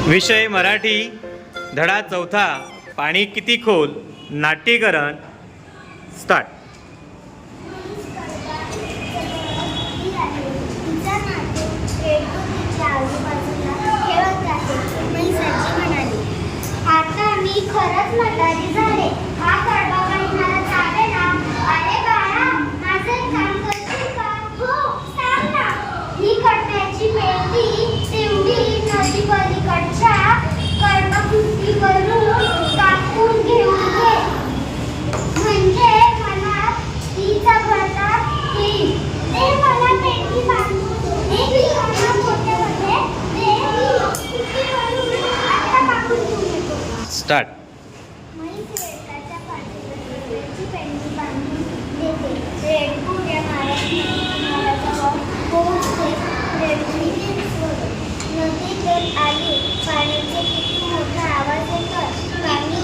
विषय मराठी, धडा चौथा, पाणी किती खोल, नाट्यीकरण स्टार्ट. आता मी खरंच म्हातारी झाले. हा कडबा काही मला चालेना. अरे बाळा, माझं एक काम करशील का? हो, सांग ना. ही कडब्याची पेटी तेवढी नदी पलीकडच्या कडबाकुशीवरून कापून घेऊन घे. म्हणजे मला तिचा भरता येईल. ते मला पेटी बांधून दे. मला मोठ्यामध्ये दे. कुशीवरून आता कापून घेऊन येतो. स्टार्ट. रेडची पेंडी बांधून देते. रेड उड्या मारत मला जवळ पोहोचते. रेडची नदीत आली. पाण्याचा किती मोठा आवाज येतो. पाणी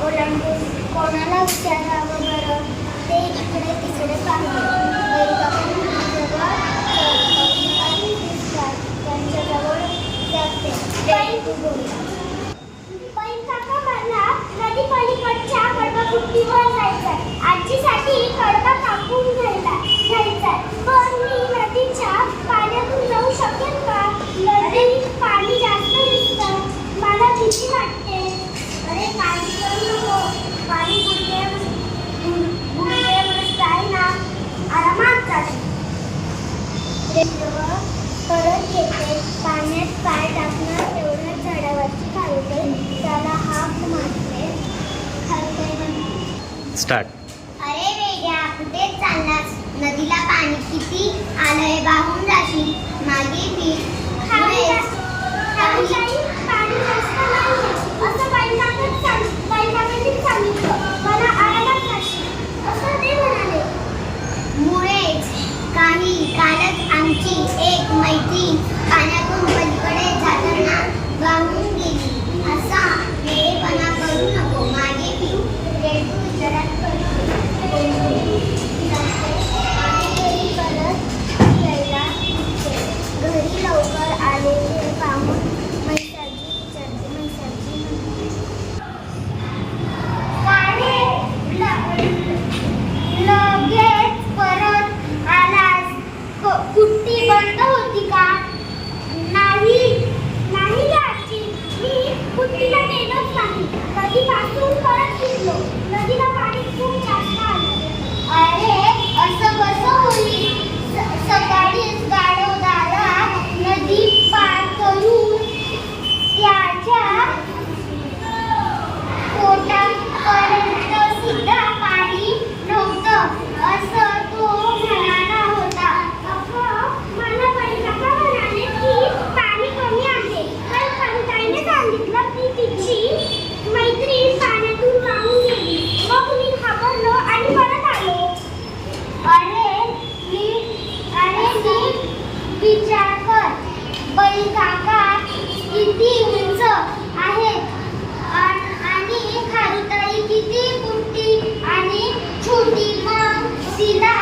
ओलांडून कोणाला विचारावं बरं. ते इकडे तिकडे पाहते. त्यांच्याजवळ जाते. पण काका, मला नदी पलीकडच्या कडबाकुशीवर जायचंय. आजीसाठी कडबा कापून घ्यायचाय. पण मी नदीच्या पाण्यातून जाऊ शकेन का? नदीत पाणी जास्त दिसतं. मला भीती वाटते. अरे काळजी करू नको. पाणी बुडते जाईल ना. आरामात जाते. परत येते. पाण्यात पाय टाकणार तेवढ्याच झाडावरची खालते. त्याला हाक मारते. स्टार्ट. अरे वेड्या, कुठे चाललास? नदीला पाणी किती आलंय, वाहून जाशील. मागे फिर. पाणी जास्त नाहीये असं बैलानेच सांगितलं. मला आरामात जाशील असं ते म्हणाले. मुळेच काही कालच आमची एक मैत्रीण पाण्यातून पलीकडे जाताना वाहून गेली. असा वेडेपणा करू नको. मागे फिर. रेडू विचारात घरी लवकर आलेले पाहून मैसाजी विचारते. लगेच परत आलास? कुट्टी बंद होती का? नाही आजी, मी कुट्टीला नेलोच नाही. नदीपासून परत फिरलो. नदीला पाणी खूप जास्त आलं. अरे असं कसं होईल? सकाळीच गाढवदारा नदी पार करून त्याच्या पोटापर्यंत सुद्धा पाणी नव्हतं असं तो म्हणाला होता. मला काका म्हणाले की पाणी कमी आहे. पण कविताईने सांगितलं की तिची मैत्रीण पाण्यातून वाहून गेली. मग मी घाबरलो आणि परत आलो. अरे नीट विचार कर. बैल काका किती उंच आहेत आणि खारुताई किती मोठी आणि छोटी. मग तिला